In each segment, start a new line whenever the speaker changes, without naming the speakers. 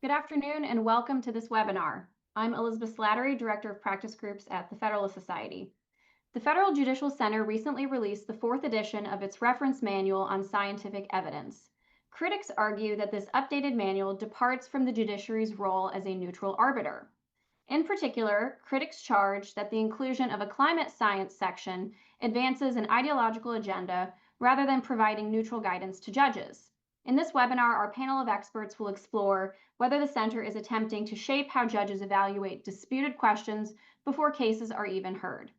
Good afternoon and welcome to this webinar. I'm Elizabeth Slattery, Director of Practice Groups at the Federalist Society. The Federal Judicial Center recently released the 4th edition of its reference manual on scientific evidence. Critics argue that this updated manual departs from the judiciary's role as a neutral arbiter. In particular, critics charge that the inclusion of a climate science section advances an ideological agenda rather than providing neutral guidance to judges. In this webinar, our panel of experts will explore whether the center is attempting to shape how judges evaluate disputed questions before cases are even heard.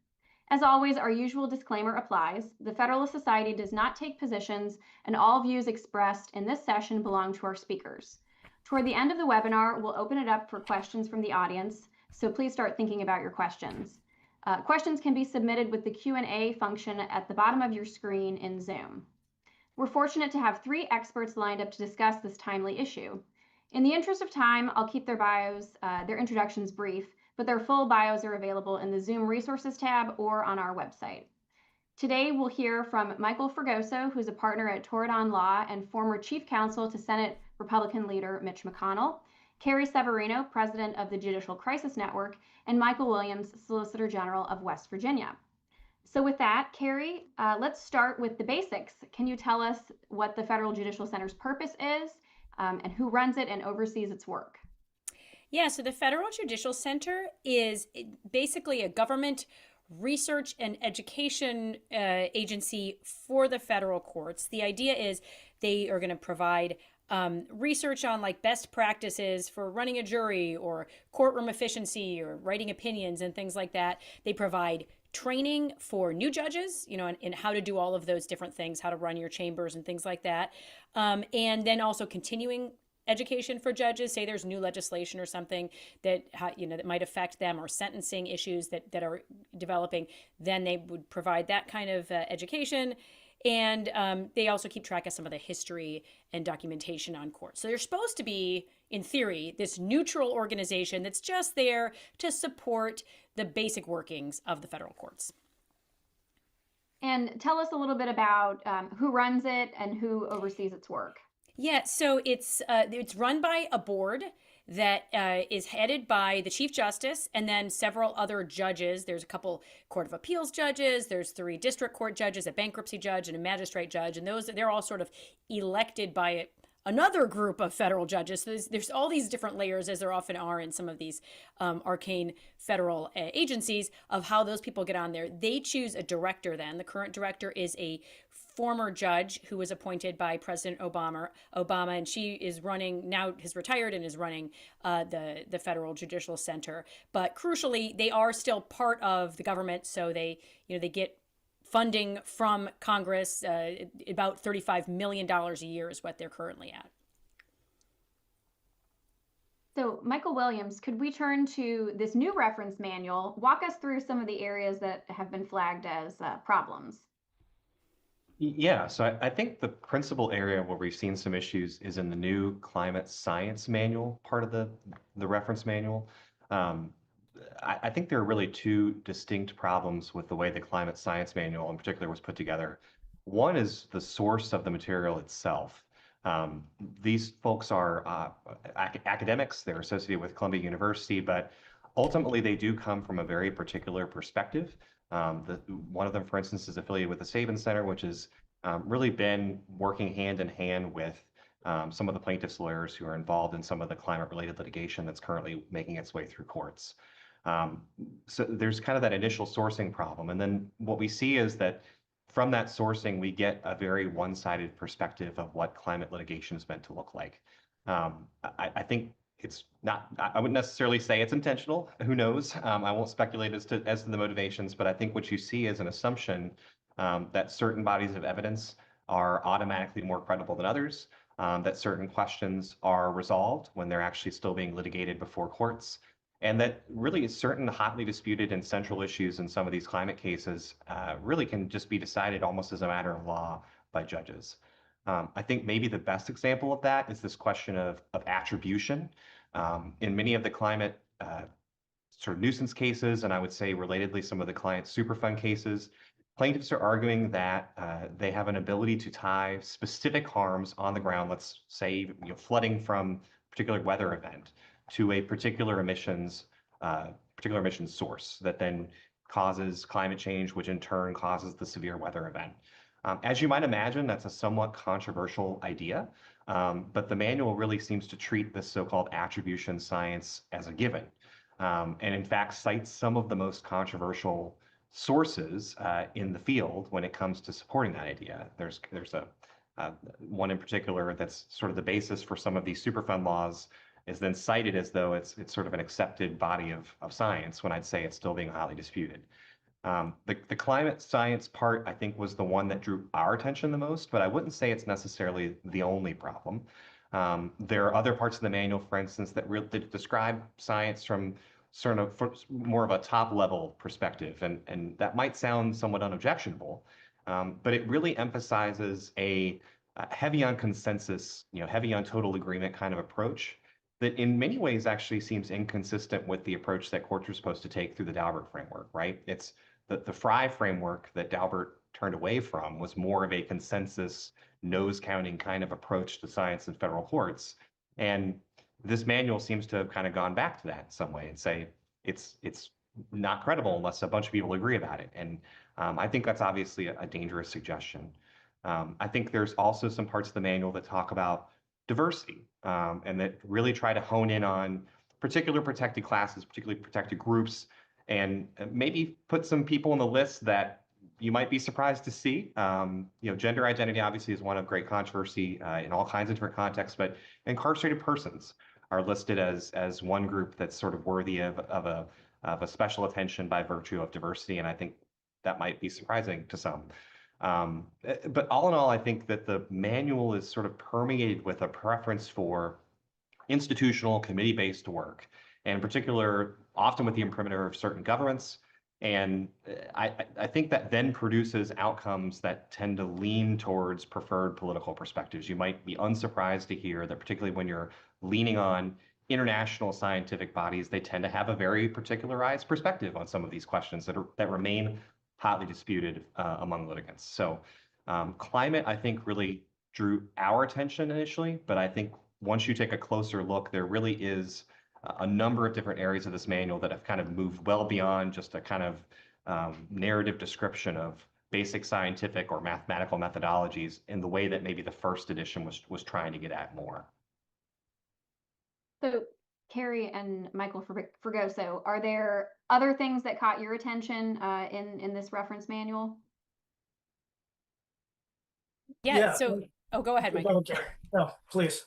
As always, our usual disclaimer applies. The Federalist Society does not take positions, and all views expressed in this session belong to our speakers. Toward the end of the webinar, we'll open it up for questions from the audience, so please start thinking about your questions. Questions can be submitted with the Q&A function at the bottom of your screen in Zoom. We're fortunate to have 3 experts lined up to discuss this timely issue. In the interest of time, I'll keep their introductions brief, but their full bios are available in the Zoom Resources tab or on our website. Today, we'll hear from Michael Fregoso, who's a partner at Toradon Law and former Chief Counsel to Senate Republican leader Mitch McConnell, Carrie Severino, President of the Judicial Crisis Network, and Michael Williams, Solicitor General of West Virginia. So with that, Carrie, let's start with the basics. Can you tell us what the Federal Judicial Center's purpose is and who runs it and oversees its work?
Yeah, so the Federal Judicial Center is basically a government research and education agency for the federal courts. The idea is they are going to provide research on like best practices for running a jury or courtroom efficiency or writing opinions and things like that. They provide training for new judges, and how to do all of those different things, how to run your chambers and things like that. And then also continuing education for judges. Say there's new legislation or something that that might affect them, or sentencing issues that are developing, then they would provide that kind of education. And they also keep track of some of the history and documentation on courts. So they're supposed to be, in theory, this neutral organization that's just there to support the basic workings of the federal courts.
And tell us a little bit about who runs it and who oversees its work.
Yeah, so it's run by a board that is headed by the Chief Justice and then several other judges. There's a couple Court of Appeals judges, there's 3 district court judges, a bankruptcy judge, and a magistrate judge, and they're all sort of elected by another group of federal judges. So there's all these different layers, as there often are in some of these arcane federal agencies, of how those people get on there. They choose a director then. The current director is a former judge who was appointed by President Obama, and she is running, now has retired and is running the Federal Judicial Center. But crucially, they are still part of the government, so they get funding from Congress. About $35 million a year is what they're currently at.
So Michael Williams, could we turn to this new reference manual? Walk us through some of the areas that have been flagged as problems.
Yeah, so I think the principal area where we've seen some issues is in the new climate science manual, part of the reference manual. I think there are really 2 distinct problems with the way the climate science manual in particular was put together. One is the source of the material itself. These folks are academics, they're associated with Columbia University, but ultimately they do come from a very particular perspective. One of them, for instance, is affiliated with the Sabin Center, which has really been working hand in hand with some of the plaintiffs' lawyers who are involved in some of the climate-related litigation that's currently making its way through courts. So there's kind of that initial sourcing problem. And then what we see is that from that sourcing, we get a very one-sided perspective of what climate litigation is meant to look like. I think it's not, I wouldn't necessarily say it's intentional. Who knows? I won't speculate as to the motivations, but I think what you see is an assumption that certain bodies of evidence are automatically more credible than others, that certain questions are resolved when they're actually still being litigated before courts, and that really certain hotly disputed and central issues in some of these climate cases really can just be decided almost as a matter of law by judges. I think maybe the best example of that is this question of attribution. In many of the climate sort of nuisance cases, and I would say relatedly some of the client Superfund cases, plaintiffs are arguing that they have an ability to tie specific harms on the ground, let's say flooding from particular weather event to a particular emissions source that then causes climate change, which in turn causes the severe weather event. As you might imagine, that's a somewhat controversial idea, but the manual really seems to treat this so-called attribution science as a given, and in fact cites some of the most controversial sources in the field when it comes to supporting that idea. There's a one in particular that's sort of the basis for some of these Superfund laws is then cited as though it's sort of an accepted body of science, when I'd say it's still being highly disputed. The climate science part, I think, was the one that drew our attention the most, but I wouldn't say it's necessarily the only problem. There are other parts of the manual, for instance, that describe science from sort of more of a top level perspective, and that might sound somewhat unobjectionable, but it really emphasizes a heavy on consensus, heavy on total agreement kind of approach that in many ways actually seems inconsistent with the approach that courts are supposed to take through the Daubert framework, right? It's the Frye framework that Daubert turned away from was more of a consensus, nose counting kind of approach to science in federal courts. And this manual seems to have kind of gone back to that in some way and say it's not credible unless a bunch of people agree about it. And I think that's obviously a dangerous suggestion. I think there's also some parts of the manual that talk about diversity and that really try to hone in on particular protected classes, particularly protected groups, and maybe put some people on the list that you might be surprised to see. Gender identity obviously is one of great controversy in all kinds of different contexts, but incarcerated persons are listed as one group that's sort of worthy of a special attention by virtue of diversity, and I think that might be surprising to some. But all in all, I think that the manual is sort of permeated with a preference for institutional committee-based work, and in particular, often with the imprimatur of certain governments. And I think that then produces outcomes that tend to lean towards preferred political perspectives. You might be unsurprised to hear that particularly when you're leaning on international scientific bodies, they tend to have a very particularized perspective on some of these questions that remain hotly disputed among litigants. So climate, I think, really drew our attention initially, but I think once you take a closer look, there really is a number of different areas of this manual that have kind of moved well beyond just a kind of narrative description of basic scientific or mathematical methodologies in the way that maybe the first edition was trying to get at more.
So Carrie and Michael Fregoso, are there other things that caught your attention in this reference manual?
Yeah. So, go ahead, Mike.
No, please.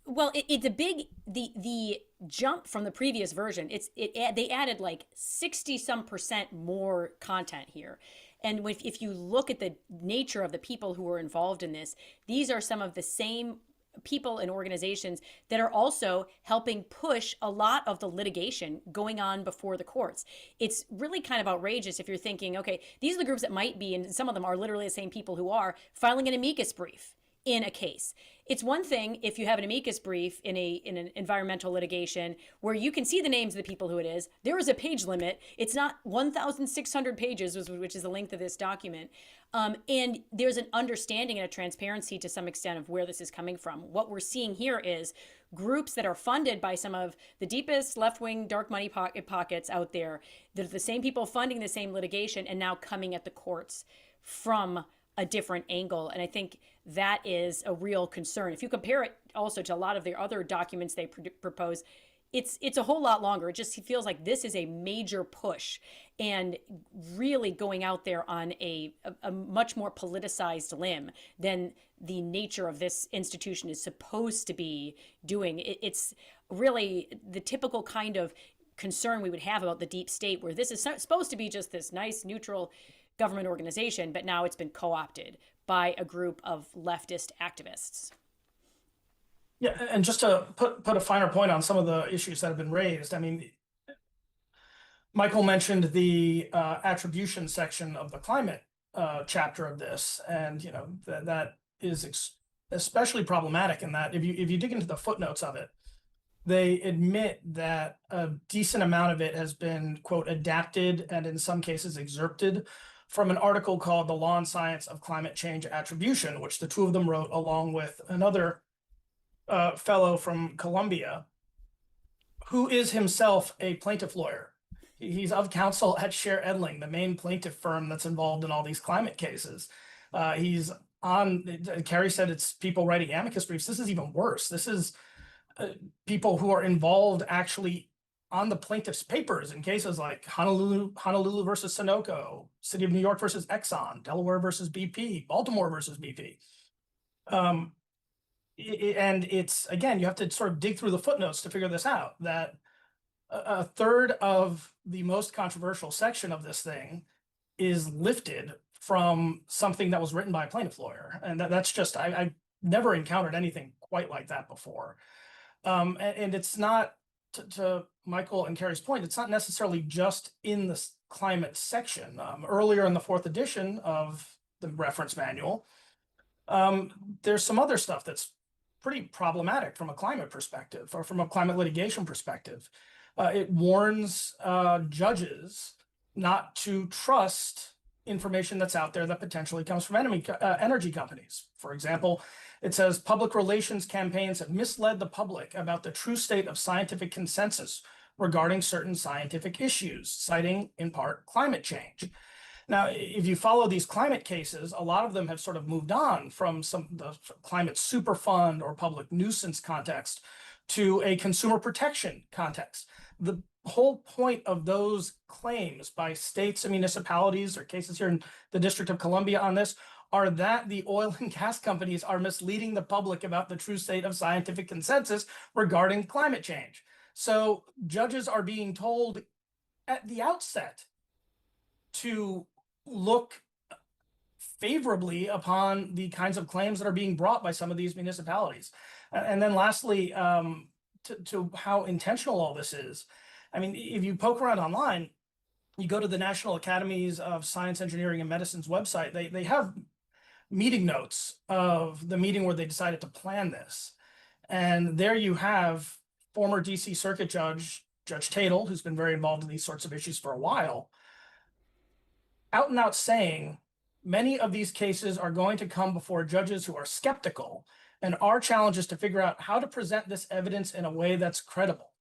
Well, it's a big the jump from the previous version. They added like 60% more content here. And if you look at the nature of the people who were involved in this, these are some of the same people and organizations that are also helping push a lot of the litigation going on before the courts. It's really kind of outrageous if you're thinking, okay, these are the groups that might be, and some of them are literally the same people who are filing an amicus brief in a case. It's one thing if you have an amicus brief in an environmental litigation where you can see the names of the people who it is. There is a page limit. It's not 1,600 pages, which is the length of this document. And there's an understanding and a transparency to some extent of where this is coming from. What we're seeing here is groups that are funded by some of the deepest left-wing dark money pockets out there. They're the same people funding the same litigation and now coming at the courts from a different angle. And I think that is a real concern. If you compare it also to a lot of the other documents they propose, it's a whole lot longer. It just feels like this is a major push and really going out there on a much more politicized limb than the nature of this institution is supposed to be doing. It's really the typical kind of concern we would have about the deep state, where this is supposed to be just this nice, neutral government organization, but now it's been co-opted by a group of leftist activists.
Yeah, and just to put a finer point on some of the issues that have been raised, I mean, Michael mentioned the attribution section of the climate chapter of this, and that is especially problematic in that if you dig into the footnotes of it, they admit that a decent amount of it has been, quote, adapted and in some cases excerpted from an article called The Law and Science of Climate Change Attribution, which the two of them wrote along with another fellow from Columbia who is himself a plaintiff lawyer. He's of counsel at Scher Edling, the main plaintiff firm that's involved in all these climate cases. He's on, Carrie said it's people writing amicus briefs. This is even worse. This is people who are involved actually on the plaintiff's papers in cases like Honolulu versus Sunoco, City of New York versus Exxon, Delaware versus BP, Baltimore versus BP. And it's, again, you have to sort of dig through the footnotes to figure this out, that a third of the most controversial section of this thing is lifted from something that was written by a plaintiff lawyer. And that's just, I've never encountered anything quite like that before. And it's not, to Michael and Carrie's point, it's not necessarily just in the climate section. Earlier in the 4th edition of the reference manual, there's some other stuff that's pretty problematic from a climate perspective or from a climate litigation perspective. It warns judges not to trust information that's out there that potentially comes from energy companies. For example, it says public relations campaigns have misled the public about the true state of scientific consensus regarding certain scientific issues, citing in part climate change. Now, if you follow these climate cases, a lot of them have sort of moved on from the climate superfund or public nuisance context to a consumer protection context. The whole point of those claims by states and municipalities, or cases here in the District of Columbia on this, are that the oil and gas companies are misleading the public about the true state of scientific consensus regarding climate change. So judges are being told at the outset to look favorably upon the kinds of claims that are being brought by some of these municipalities. And then lastly, to how intentional all this is. I mean, if you poke around online, you go to the National Academies of Science, Engineering, and Medicine's website, they have meeting notes of the meeting where they decided to plan this. And there you have former DC Circuit Judge Tatel, who's been very involved in these sorts of issues for a while, out and out saying many of these cases are going to come before judges who are skeptical, and our challenge is to figure out how to present this evidence in a way that's credible.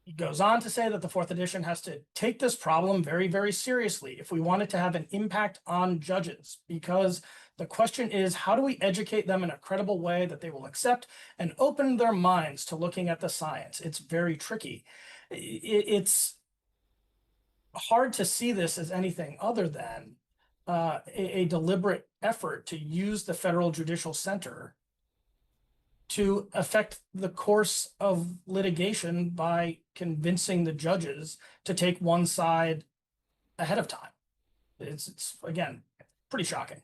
He goes on to say that the 4th edition has to take this problem very, very seriously if we want it to have an impact on judges, because the question is, how do we educate them in a credible way that they will accept and open their minds to looking at the science? It's very tricky. It's hard to see this as anything other than a deliberate effort to use the Federal Judicial Center to affect the course of litigation by convincing the judges to take one side ahead of time. It's again, pretty shocking.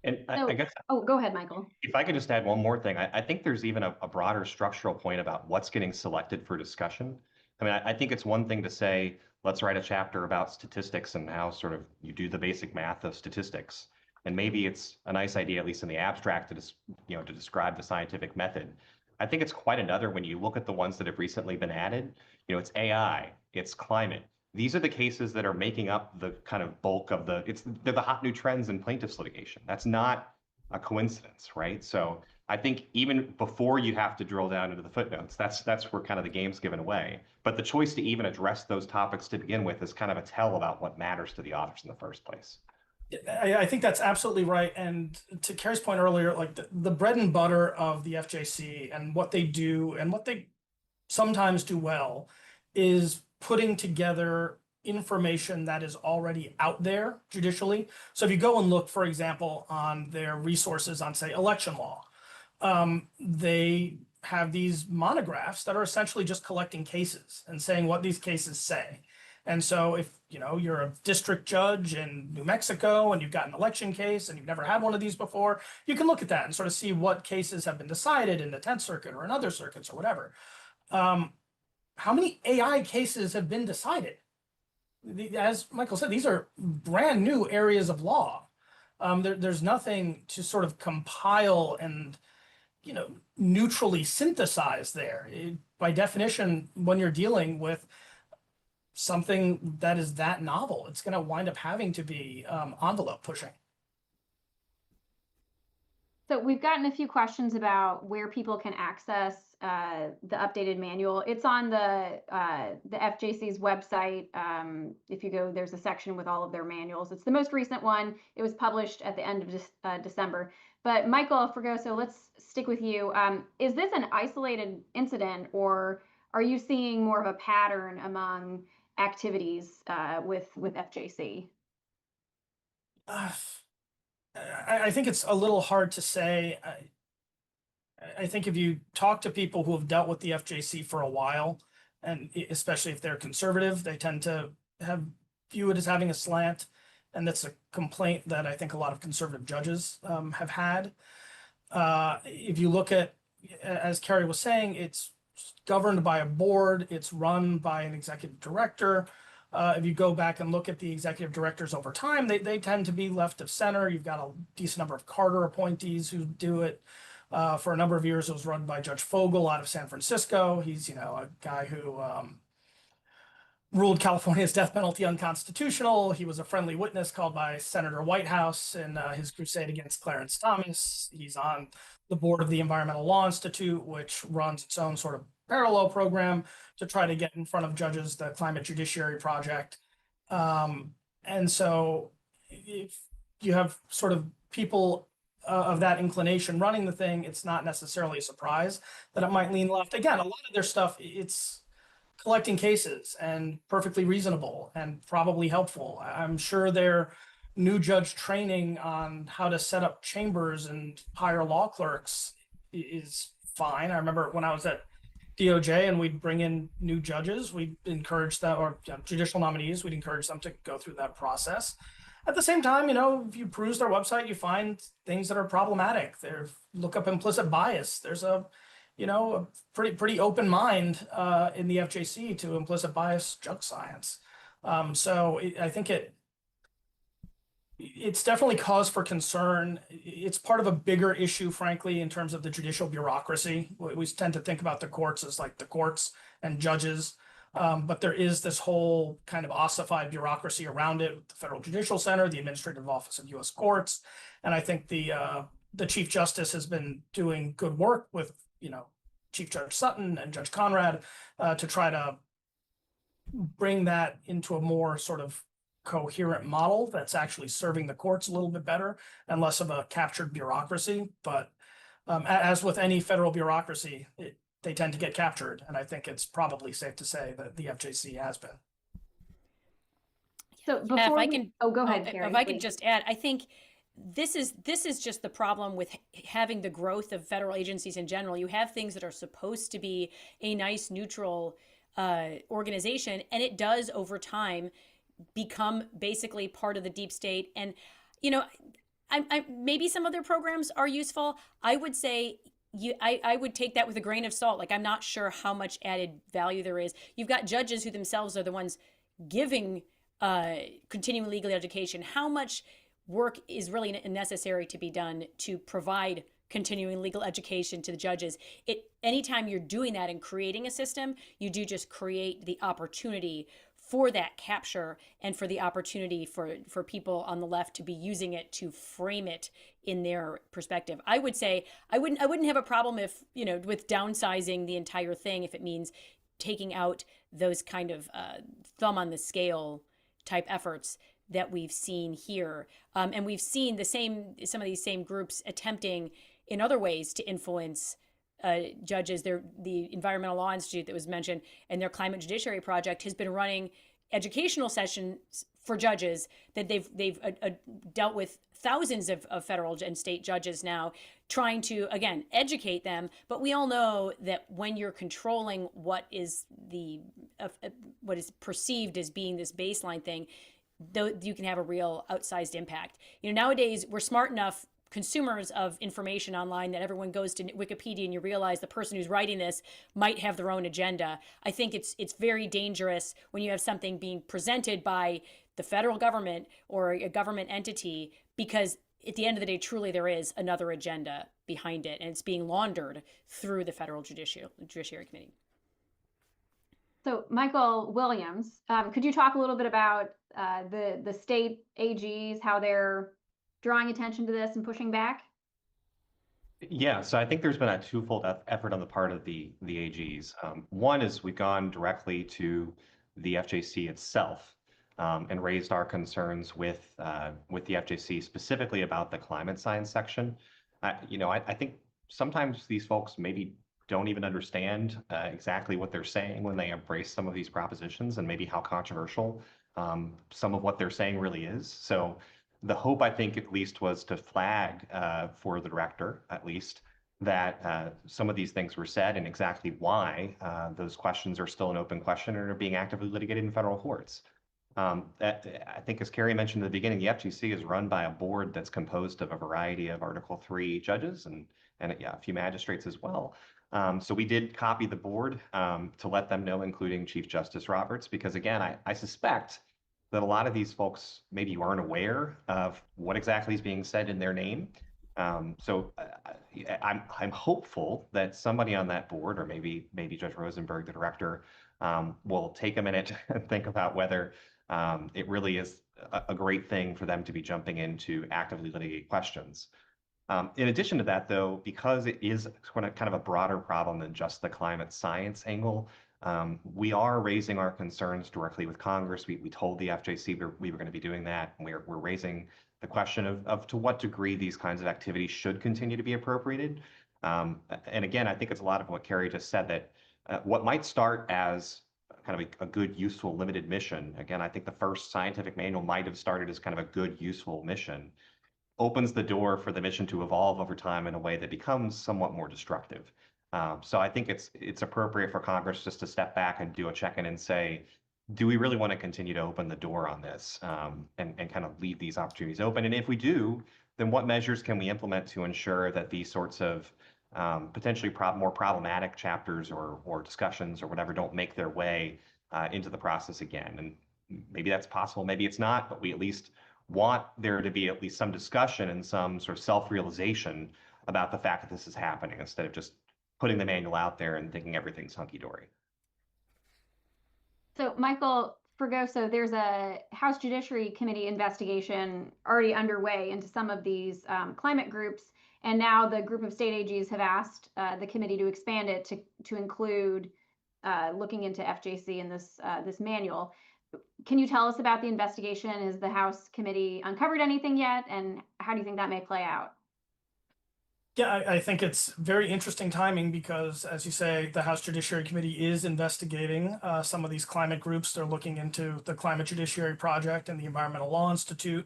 And I guess,
oh, go ahead, Michael.
if I could just add one more thing, I think there's even a broader structural point about what's getting selected for discussion. I mean, I think it's one thing to say, let's write a chapter about statistics and how sort of you do the basic math of statistics. And maybe it's a nice idea, at least in the abstract, to describe the scientific method. I think it's quite another when you look at the ones that have recently been added. It's AI, it's climate. These are the cases that are making up the kind of bulk of they're the hot new trends in plaintiffs litigation. That's not a coincidence, right? So I think even before you have to drill down into the footnotes, that's where kind of the game's given away. But the choice to even address those topics to begin with is kind of a tell about what matters to the authors in the first place.
I think that's absolutely right. And to Carrie's point earlier, like the bread and butter of the FJC and what they do and what they sometimes do well is putting together information that is already out there judicially. So if you go and look, for example, on their resources on, say, election law, they have these monographs that are essentially just collecting cases and saying what these cases say. And so if you're a district judge in New Mexico and you've got an election case and you've never had one of these before, you can look at that and sort of see what cases have been decided in the 10th Circuit or in other circuits or whatever. How many AI cases have been decided? As Michael said, these are brand new areas of law. There's nothing to sort of compile and neutrally synthesize there. By definition, when you're dealing with something that is that novel, it's going to wind up having to be envelope pushing.
So we've gotten a few questions about where people can access the updated manual. It's on the FJC's website. If you go, there's a section with all of their manuals. It's the most recent one. It was published at the end of December. But Michael Fregoso, let's stick with you. Is this an isolated incident, or are you seeing more of a pattern among activities with FJC?
I think it's a little hard to say. I think if you talk to people who have dealt with the FJC for a while, and especially if they're conservative, they tend to view it as having a slant. And that's a complaint that I think a lot of conservative judges have had. If you look at, as Carrie was saying, it's governed by a board, it's run by an executive director. If you go back and look at the executive directors over time, they tend to be left of center. You've got a decent number of Carter appointees who do it. For a number of years, it was run by Judge Fogel out of San Francisco. He's, a guy who ruled California's death penalty unconstitutional. He was a friendly witness called by Senator Whitehouse in his crusade against Clarence Thomas. He's on the board of the Environmental Law Institute, which runs its own sort of parallel program to try to get in front of judges, the Climate Judiciary Project. And so if you have sort of people of that inclination running the thing, it's not necessarily a surprise that it might lean left. Again, a lot of their stuff, it's collecting cases and perfectly reasonable and probably helpful. I'm sure their new judge training on how to set up chambers and hire law clerks is fine. I remember when I was at DOJ and we'd bring in new judges, we'd encourage them, or judicial nominees, we'd encourage them to go through that process. At the same time, if you peruse their website, you find things that are problematic. Look up implicit bias. There's a pretty open mind in the FJC to implicit bias judge science. I think it's definitely cause for concern. It's part of a bigger issue, frankly, in terms of the judicial bureaucracy. We tend to think about the courts as like the courts and judges. But there is this whole kind of ossified bureaucracy around it, the Federal Judicial Center, the Administrative Office of U.S. Courts. And I think the Chief Justice has been doing good work with, Chief Judge Sutton and Judge Conrad to try to bring that into a more sort of coherent model that's actually serving the courts a little bit better and less of a captured bureaucracy. But as with any federal bureaucracy, they tend to get captured. And I think it's probably safe to say that the FJC has been.
So before go ahead, Carrie,
if I could just add, I think this is just the problem with having the growth of federal agencies in general. You have things that are supposed to be a nice, neutral organization, and it does over time become basically part of the deep state. And, maybe some of their programs are useful. I would say I would take that with a grain of salt. Like, I'm not sure how much added value there is. You've got judges who themselves are the ones giving continuing legal education. How much work is really necessary to be done to provide continuing legal education to the judges? Anytime you're doing that and creating a system, you do just create the opportunity for that capture and for the opportunity for people on the left to be using it to frame it in their perspective. I would say I wouldn't have a problem if, with downsizing the entire thing, if it means taking out those kind of thumb on the scale type efforts that we've seen here. And we've seen some of these same groups attempting in other ways to influence judges. The Environmental Law Institute that was mentioned and their Climate Judiciary Project has been running educational sessions for judges that they've dealt with thousands of federal and state judges now, trying to, again, educate them. But we all know that when you're controlling what is perceived as being this baseline thing, though, you can have a real outsized impact. Nowadays we're smart enough consumers of information online that everyone goes to Wikipedia and you realize the person who's writing this might have their own agenda. I think it's very dangerous when you have something being presented by the federal government or a government entity, because at the end of the day, truly there is another agenda behind it, and it's being laundered through the Federal Judiciary Committee.
So Michael Williams, could you talk a little bit about the state AGs, how they're drawing attention to this and pushing back?
Yeah, so I think there's been a twofold effort on the part of the AGs. One is we've gone directly to the FJC itself and raised our concerns with the FJC specifically about the climate science section. I think sometimes these folks maybe don't even understand exactly what they're saying when they embrace some of these propositions and maybe how controversial some of what they're saying really is. So the hope, I think, at least, was to flag for the director, at least, that some of these things were said and exactly why those questions are still an open question and are being actively litigated in federal courts. I think, as Carrie mentioned at the beginning, the FGC is run by a board that's composed of a variety of Article 3 judges and yeah, a few magistrates as well. So we did copy the board to let them know, including Chief Justice Roberts, because again, I suspect that a lot of these folks maybe aren't aware of what exactly is being said in their name. So I'm hopeful that somebody on that board, or maybe Judge Rosenberg, the director, will take a minute and think about whether it really is a great thing for them to be jumping into actively litigate questions. In addition to that, though, because it is kind of a broader problem than just the climate science angle, we are raising our concerns directly with Congress. We told the FJC we were going to be doing that. And we're raising the question of to what degree these kinds of activities should continue to be appropriated. And again, I think it's a lot of what Carrie just said, that what might start as kind of a good, useful, limited mission. Again, I think the first scientific manual might have started as kind of a good, useful mission, opens the door for the mission to evolve over time in a way that becomes somewhat more destructive. So I think it's appropriate for Congress just to step back and do a check-in and say, do we really want to continue to open the door on this and kind of leave these opportunities open? And if we do, then what measures can we implement to ensure that these sorts of potentially more problematic chapters or discussions or whatever don't make their way into the process again? And maybe that's possible, maybe it's not, but we at least want there to be at least some discussion and some sort of self-realization about the fact that this is happening instead of just putting the manual out there and thinking everything's hunky-dory.
So, Michael Fregoso, there's a House Judiciary Committee investigation already underway into some of these climate groups, and now the group of state AGs have asked the committee to expand it to include looking into FJC in this manual. Can you tell us about the investigation? Has the House committee uncovered anything yet, and how do you think that may play out?
Yeah, I think it's very interesting timing because, as you say, the House Judiciary Committee is investigating some of these climate groups. They're looking into the Climate Judiciary Project and the Environmental Law Institute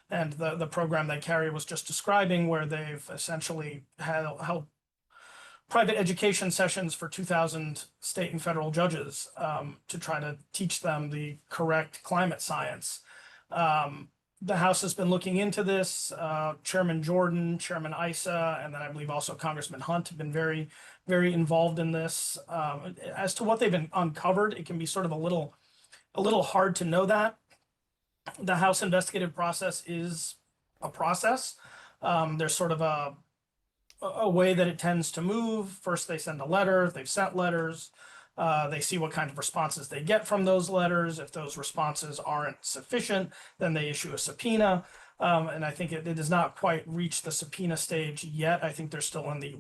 and the program that Carrie was just describing, where they've essentially held private education sessions for 2,000 state and federal judges to try to teach them the correct climate science. The House has been looking into this. Chairman Jordan, Chairman Issa, and then I believe also Congressman Hunt have been very, very involved in this. As to what they've been uncovered, it can be sort of a little hard to know that. The House investigative process is a process. There's sort of a way that it tends to move. First, they send a letter. They've sent letters. They see what kind of responses they get from those letters. If those responses aren't sufficient, then they issue a subpoena. And I think it has not quite reached the subpoena stage yet. I think they're still in the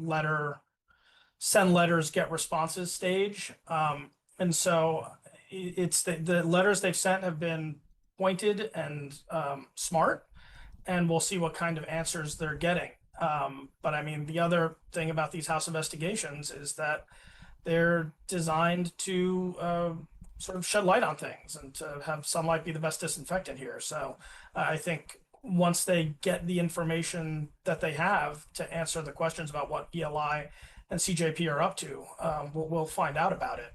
send letters, get responses stage. And so it's the letters they've sent have been pointed and smart, and we'll see what kind of answers they're getting. But I mean, the other thing about these House investigations is that they're designed to sort of shed light on things and to have sunlight be the best disinfectant here. So I think once they get the information that they have to answer the questions about what ELI and CJP are up to, we'll find out about it.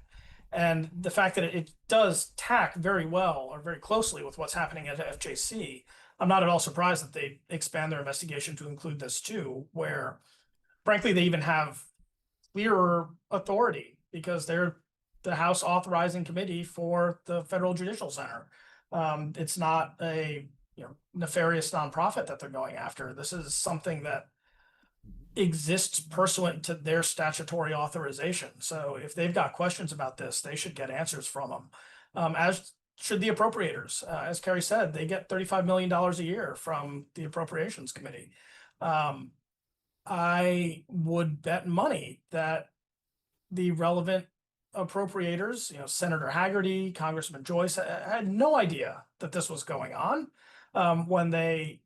And the fact that it does tack very well or very closely with what's happening at FJC, I'm not at all surprised that they expand their investigation to include this too, where frankly, they even have clearer authority because they're the House authorizing committee for the Federal Judicial Center. It's not a nefarious nonprofit that they're going after. This is something that exists pursuant to their statutory authorization. So if they've got questions about this, they should get answers from them, as should the appropriators. As Carrie said, they get $35 million a year from the Appropriations Committee. I would bet money that the relevant appropriators, Senator Haggerty, Congressman Joyce, had no idea that this was going on when they,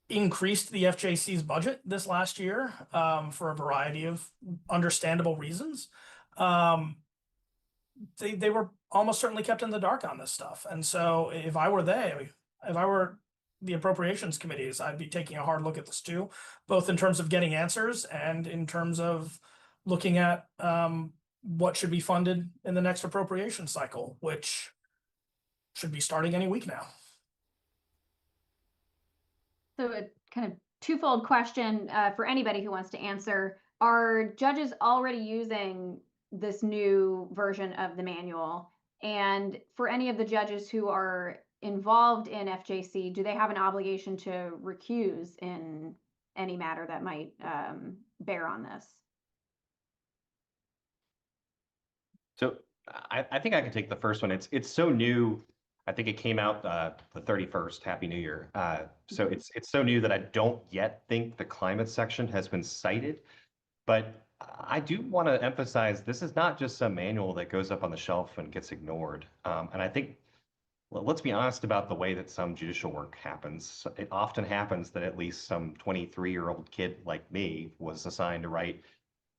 increased the FJC's budget this last year for a variety of understandable reasons. They were almost certainly kept in the dark on this stuff. And so if I were the appropriations committees, I'd be taking a hard look at this too, both in terms of getting answers and in terms of looking at what should be funded in the next appropriation cycle, which should be starting any week now.
So a kind of twofold question for anybody who wants to answer. Are judges already using this new version of the manual? And for any of the judges who are involved in FJC, do they have an obligation to recuse in any matter that might bear on this?
So I think I can take the first one. It's so new. I think it came out the 31st. Happy New Year. So it's so new that I don't yet think the climate section has been cited. But I do want to emphasize this is not just some manual that goes up on the shelf and gets ignored. And I think, well, let's be honest about the way that some judicial work happens. It often happens that at least some 23-year-old kid like me was assigned to write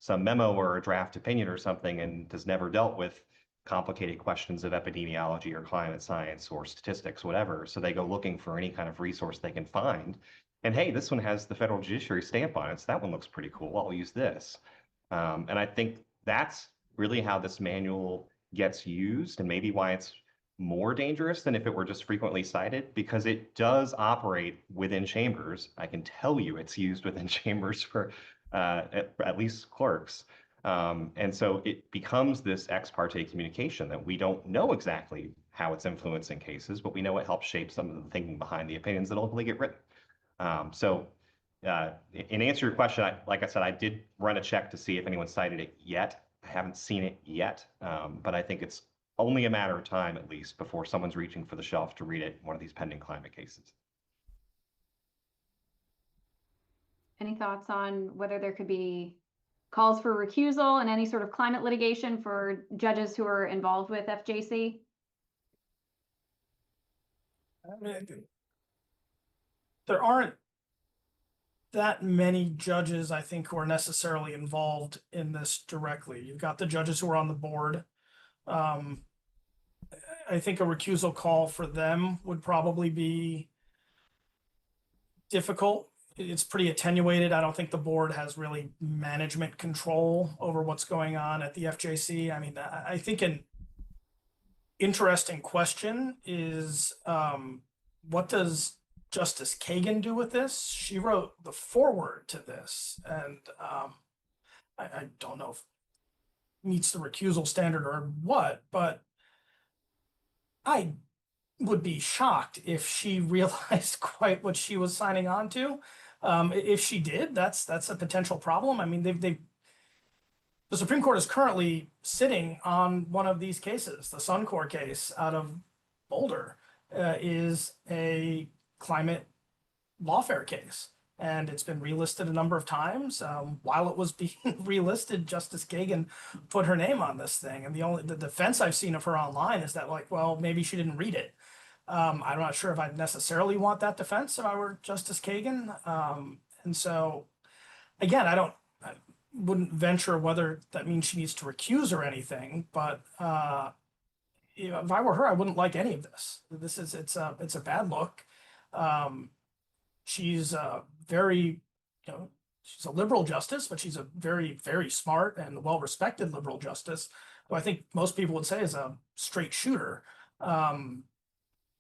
some memo or a draft opinion or something and has never dealt with complicated questions of epidemiology or climate science or statistics, whatever. So they go looking for any kind of resource they can find. And hey, this one has the federal judiciary stamp on it. So that one looks pretty cool. I'll use this. And I think that's really how this manual gets used and maybe why it's more dangerous than if it were just frequently cited, because it does operate within chambers. I can tell you it's used within chambers for at least clerks. And so it becomes this ex parte communication that we don't know exactly how it's influencing cases, but we know it helps shape some of the thinking behind the opinions that ultimately get written. In answer to your question, like I said, I did run a check to see if anyone cited it yet. I haven't seen it yet, but I think it's only a matter of time, at least, before someone's reaching for the shelf to read it in one of these pending climate cases.
Any thoughts on whether there could be calls for recusal and any sort of climate litigation for judges who are involved with FJC?
There aren't that many judges, I think, who are necessarily involved in this directly. You've got the judges who are on the board. I think a recusal call for them would probably be difficult. It's pretty attenuated. I don't think the board has really management control over what's going on at the FJC. I mean, I think an interesting question is what does Justice Kagan do with this? She wrote the foreword to this, and I don't know if it meets the recusal standard or what, but I would be shocked if she realized quite what she was signing on to. If she did, that's a potential problem. I mean, the Supreme Court is currently sitting on one of these cases. The Suncor case out of Boulder is a climate lawfare case, and it's been relisted a number of times. While it was being relisted, Justice Kagan put her name on this thing, and the defense I've seen of her online is that, like, well, maybe she didn't read it. I'm not sure if I'd necessarily want that defense if I were Justice Kagan. And so, again, I wouldn't venture whether that means she needs to recuse or anything, but if I were her, I wouldn't like any of this. It's a bad look. She's very, she's a liberal justice, but she's a very, very smart and well-respected liberal justice, who I think most people would say is a straight shooter.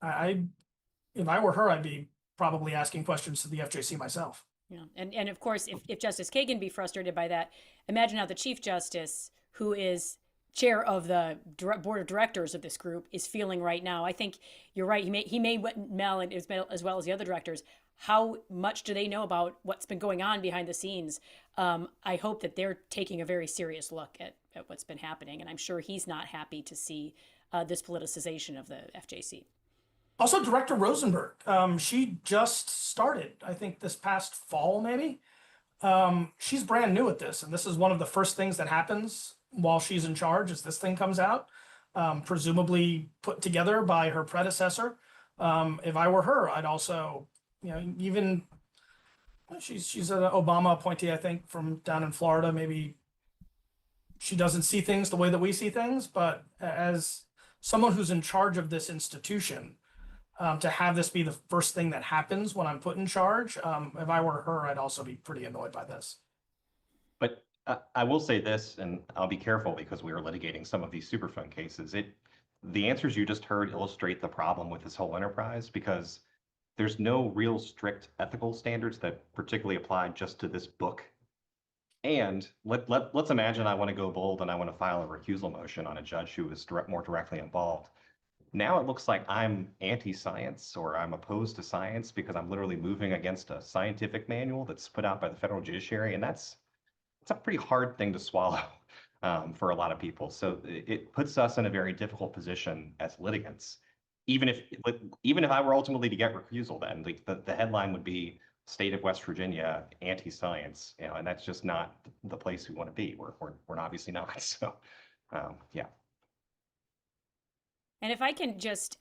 If I were her, I'd be probably asking questions to the FJC myself.
Yeah, and of course, if Justice Kagan be frustrated by that, imagine how the Chief Justice, who is chair of the board of directors of this group, is feeling right now. I think you're right. He may Mel and as well as the other directors. How much do they know about what's been going on behind the scenes? I hope that they're taking a very serious look at what's been happening, and I'm sure he's not happy to see this politicization of the FJC.
Also, Director Rosenberg, she just started, I think this past fall, maybe. She's brand new at this, and this is one of the first things that happens while she's in charge as this thing comes out, presumably put together by her predecessor. If I were her, I'd also, even she's an Obama appointee, I think, from down in Florida. Maybe she doesn't see things the way that we see things, but as someone who's in charge of this institution, to have this be the first thing that happens when I'm put in charge, if I were her, I'd also be pretty annoyed by this.
But I will say this, and I'll be careful because we are litigating some of these Superfund cases. The answers you just heard illustrate the problem with this whole enterprise, because there's no real strict ethical standards that particularly apply just to this book. And let's imagine I want to go bold and I want to file a recusal motion on a judge who is more directly involved. Now it looks like I'm anti-science, or I'm opposed to science because I'm literally moving against a scientific manual that's put out by the federal judiciary. And it's a pretty hard thing to swallow for a lot of people. So it puts us in a very difficult position as litigants. Even if I were ultimately to get recusal, then the headline would be State of West Virginia anti-science, and that's just not the place we want to be. We're obviously not. So yeah.
And if I can just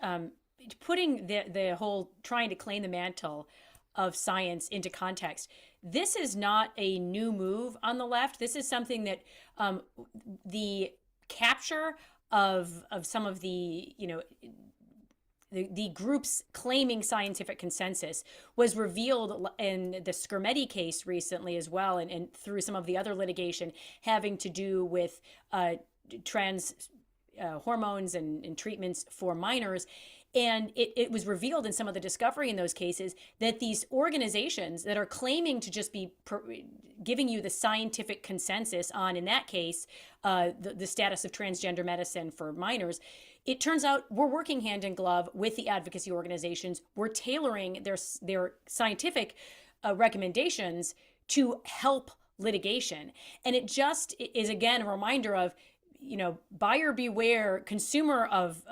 putting the whole trying to claim the mantle of science into context, this is not a new move on the left. This is something that the capture of some of the the groups claiming scientific consensus was revealed in the Scrutiny case recently as well, and through some of the other litigation having to do with trans hormones and treatments for minors. And it was revealed in some of the discovery in those cases that these organizations that are claiming to just be giving you the scientific consensus on, in that case, the status of transgender medicine for minors, it turns out we're working hand in glove with the advocacy organizations. We're tailoring their scientific recommendations to help litigation. And it just is, again, a reminder of, buyer beware. Consumer of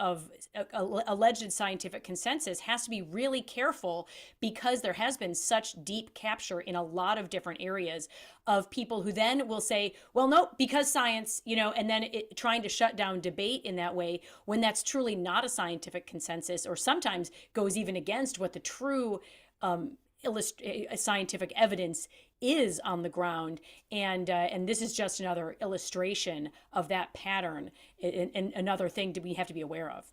alleged scientific consensus has to be really careful, because there has been such deep capture in a lot of different areas of people who then will say, well, no, because science, and then trying to shut down debate in that way, when that's truly not a scientific consensus, or sometimes goes even against what the true scientific evidence is on the ground. And this is just another illustration of that pattern, and another thing we have to be aware of.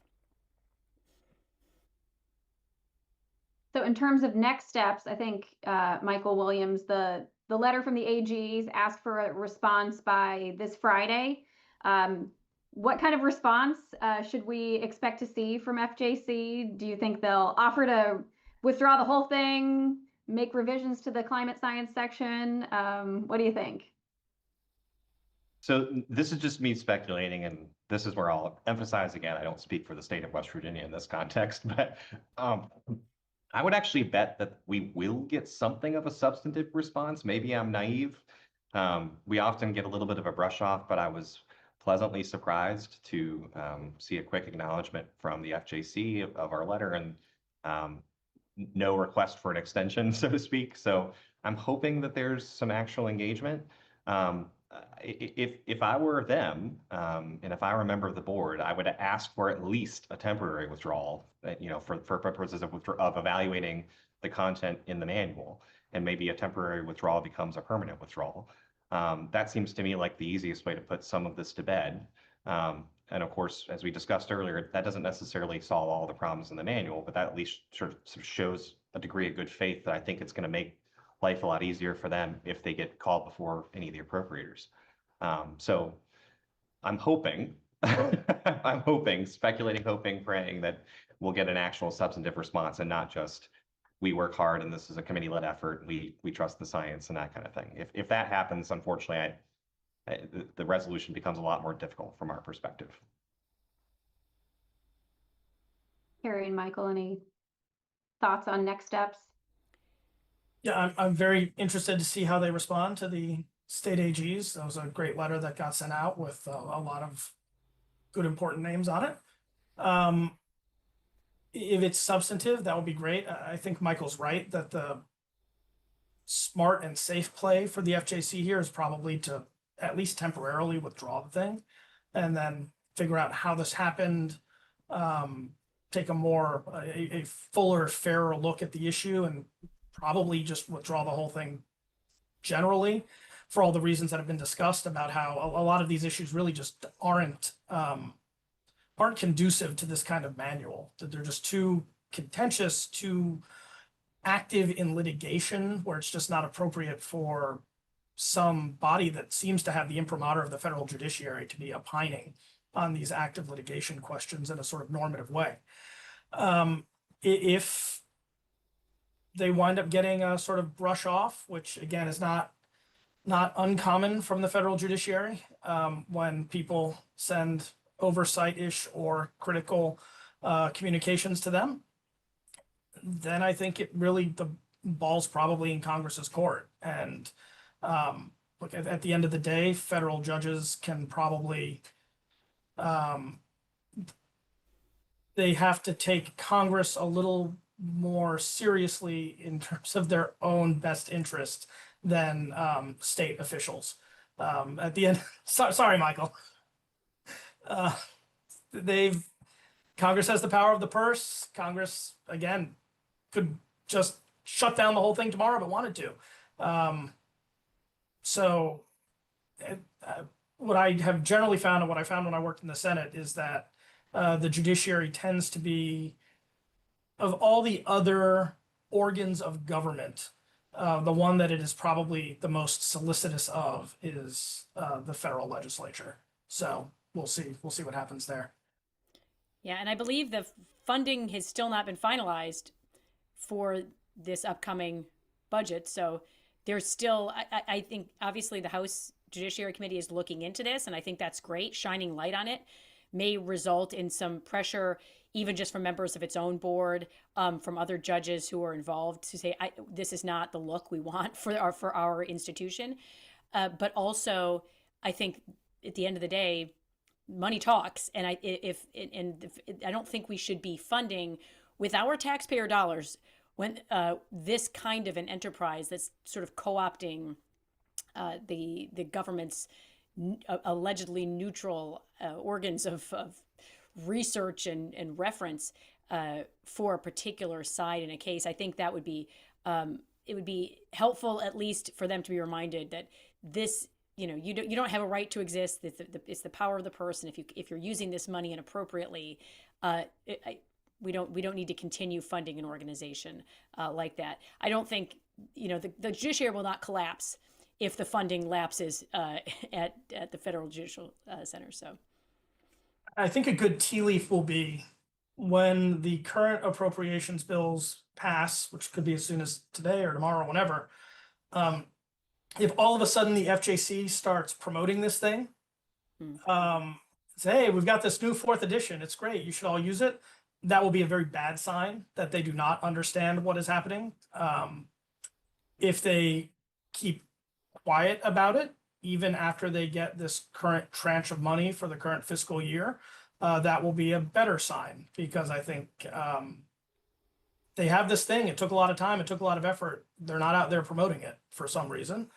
So in terms of next steps, I think Michael Williams, the letter from the AGs asked for a response by this Friday. What kind of response should we expect to see from FJC? Do you think they'll offer to withdraw the whole thing, make revisions to the climate science section? What do you think?
So this is just me speculating, and this is where I'll emphasize again, I don't speak for the state of West Virginia in this context, but I would actually bet that we will get something of a substantive response. Maybe I'm naive. We often get a little bit of a brush off, but I was pleasantly surprised to see a quick acknowledgement from the FJC of our letter, and no request for an extension, so to speak. So I'm hoping that there's some actual engagement. If I were them, and if I were a member of the board, I would ask for at least a temporary withdrawal, for purposes of evaluating the content in the manual, and maybe a temporary withdrawal becomes a permanent withdrawal. That seems to me like the easiest way to put some of this to bed. And of course, as we discussed earlier, that doesn't necessarily solve all the problems in the manual, but that at least sort of shows a degree of good faith that I think it's going to make life a lot easier for them if they get called before any of the appropriators. So I'm hoping, speculating, hoping, praying that we'll get an actual substantive response, and not just we work hard and this is a committee-led effort, we trust the science and that kind of thing. If that happens, unfortunately, the resolution becomes a lot more difficult from our perspective.
Carrie and Michael, any thoughts on next steps?
Yeah, I'm very interested to see how they respond to the state AGs. That was a great letter that got sent out with a lot of good, important names on it. if it's substantive, that would be great. I think Michael's right that the smart and safe play for the FJC here is probably to at least temporarily withdraw the thing and then figure out how this happened, take a fuller, fairer look at the issue, and probably just withdraw the whole thing generally for all the reasons that have been discussed about how a lot of these issues really just aren't conducive to this kind of manual, that they're just too contentious, too active in litigation, where it's just not appropriate for some body that seems to have the imprimatur of the federal judiciary to be opining on these active litigation questions in a sort of normative way. If they wind up getting a sort of brush off, which again is not uncommon from the federal judiciary, when people send oversight-ish or critical communications to them, then I think the ball's probably in Congress's court. And look, at the end of the day, federal judges can probably, they have to take Congress a little more seriously in terms of their own best interest than state officials. At the end, sorry, Michael. Congress has the power of the purse. Congress, again, could just shut down the whole thing tomorrow if it wanted to. What I have generally found, and what I found when I worked in the Senate, is that the judiciary tends to be, of all the other organs of government, the one that it is probably the most solicitous of is the federal legislature. So we'll see what happens there.
Yeah, and I believe the funding has still not been finalized for this upcoming budget. So there's still, I think, obviously the House Judiciary Committee is looking into this, and I think that's great. Shining light on it may result in some pressure, even just from members of its own board, from other judges who are involved, to say, this is not the look we want for our institution. But also, I think at the end of the day, money talks, and I don't think we should be funding with our taxpayer dollars when this kind of an enterprise that's sort of co-opting the government's allegedly neutral organs of research and reference for a particular side in a case. I think that would be it would be helpful, at least for them to be reminded that this, you don't have a right to exist. It's the power of the purse, and if you're using this money inappropriately, we don't need to continue funding an organization like that. I don't think the judiciary will not collapse if the funding lapses at the Federal Judicial Center. So
I think a good tea leaf will be when the current appropriations bills pass, which could be as soon as today or tomorrow, whenever. If all of a sudden the FJC starts promoting this thing, say, hey, we've got this new 4th edition, it's great, you should all use it, that will be a very bad sign that they do not understand what is happening. If they keep quiet about it, even after they get this current tranche of money for the current fiscal year, that will be a better sign, because I think they have this thing. It took a lot of time. It took a lot of effort. They're not out there promoting it for some reason.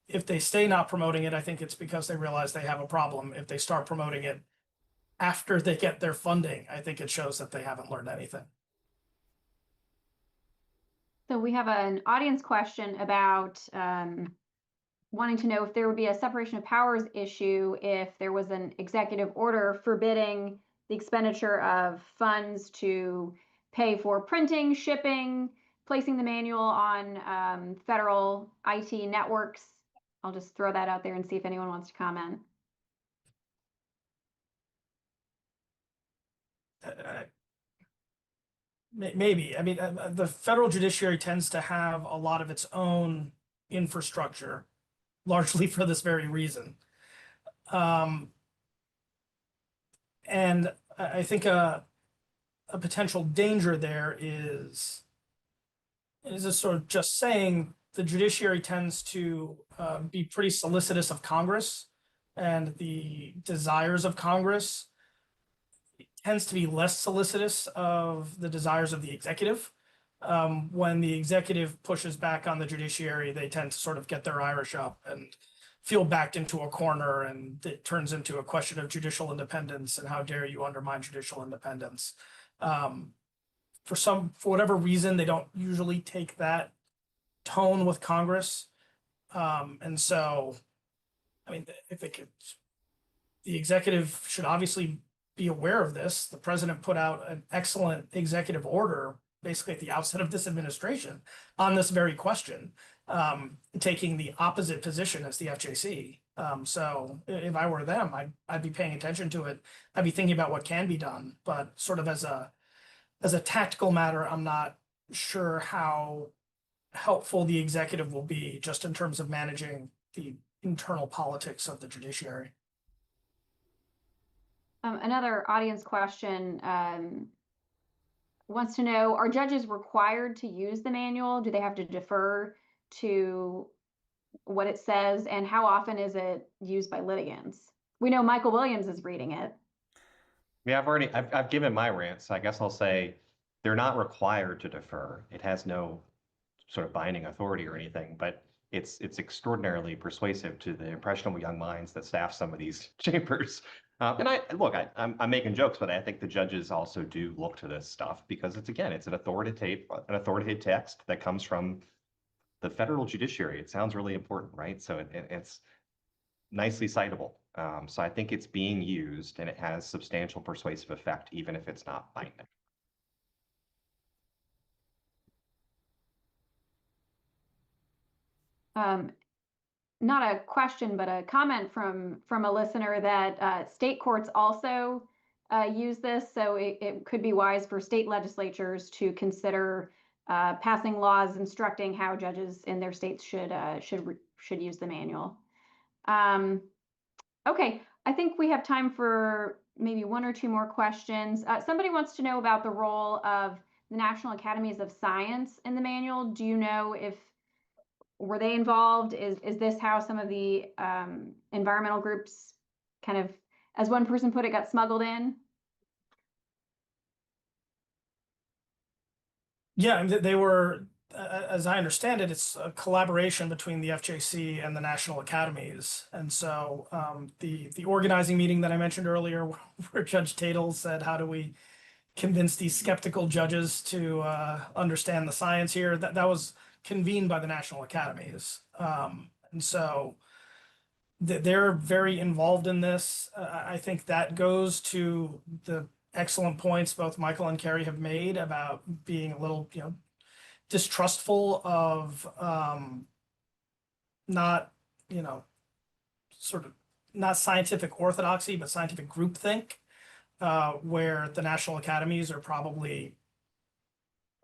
If they stay not promoting it, I think it's because they realize they have a problem. If they start promoting it after they get their funding, I think it shows that they haven't learned anything.
So we have an audience question about wanting to know if there would be a separation of powers issue if there was an executive order forbidding the expenditure of funds to pay for printing, shipping, placing the manual on federal IT networks. I'll just throw that out there and see if anyone wants to comment.
Maybe. I mean, the federal judiciary tends to have a lot of its own infrastructure, largely for this very reason. And I think a potential danger there is a sort of just saying the judiciary tends to be pretty solicitous of Congress and the desires of Congress. tends to be less solicitous of the desires of the executive. When the executive pushes back on the judiciary, they tend to sort of get their Irish up and feel backed into a corner, and it turns into a question of judicial independence and how dare you undermine judicial independence. For whatever reason, they don't usually take that tone with Congress. And so, I mean, if it could, the executive should obviously be aware of this. The president put out an excellent executive order basically at the outset of this administration on this very question, taking the opposite position as the FJC. So if I were them, I'd be paying attention to it. I'd be thinking about what can be done, but sort of as a tactical matter, I'm not sure how helpful the executive will be just in terms of managing the internal politics of the judiciary.
Another audience question wants to know, are judges required to use the manual? Do they have to defer to what it says? And how often is it used by litigants? We know Michael Williams is reading it.
Yeah, I've given my rant, so I guess I'll say they're not required to defer. It has no sort of binding authority or anything, but it's extraordinarily persuasive to the impressionable young minds that staff some of these chambers. And I'm making jokes, but I think the judges also do look to this stuff because it's an authoritative text that comes from the federal judiciary. It sounds really important, right? So it's nicely citable. So I think it's being used and it has substantial persuasive effect, even if it's not binding.
Not a question, but a comment from a listener that state courts also use this. So it could be wise for state legislatures to consider passing laws instructing how judges in their states should use the manual. Okay, I think we have time for maybe one or two more questions. Somebody wants to know about the role of the National Academies of Science in the manual. Do you know if were they involved? Is this how some of the environmental groups kind of, as one person put it, got smuggled in?
Yeah, they were, as I understand it, it's a collaboration between the FJC and the National Academies. And so the organizing meeting that I mentioned earlier, where Judge Tatel said, how do we convince these skeptical judges to understand the science here? That was convened by the National Academies. And so they're very involved in this. I think that goes to the excellent points both Michael and Carrie have made about being a little, distrustful of not, sort of not scientific orthodoxy, but scientific groupthink, where the National Academies are probably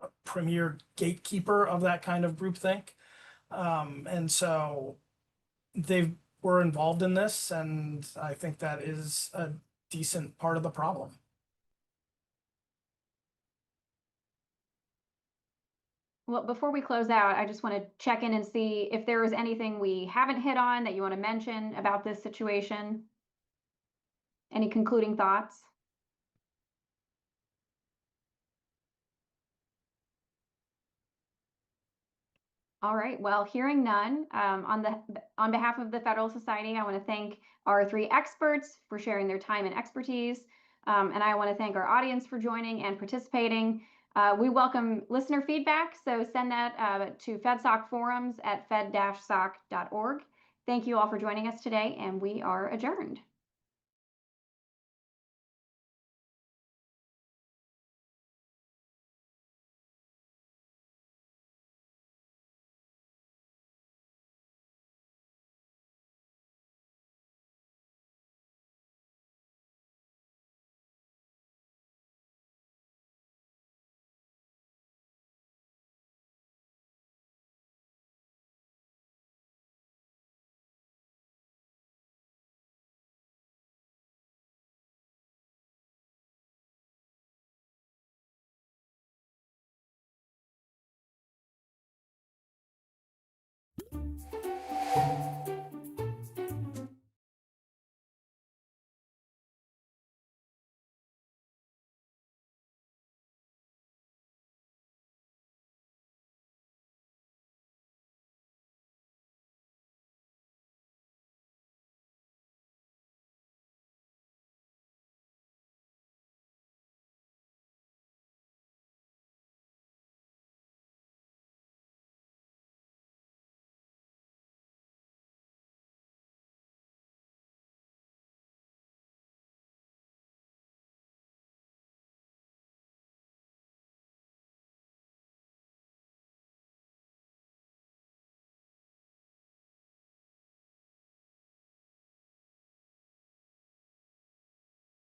a premier gatekeeper of that kind of groupthink. And so they were involved in this, and I think that is a decent part of the problem.
Well, before we close out, I just want to check in and see if there is anything we haven't hit on that you want to mention about this situation. Any concluding thoughts? All right, well, hearing none, on behalf of the Federalist Society, I want to thank our three experts for sharing their time and expertise. And I want to thank our audience for joining and participating. We welcome listener feedback, so send that to fedsocforums@fed-soc.org. Thank you all for joining us today, and we are adjourned.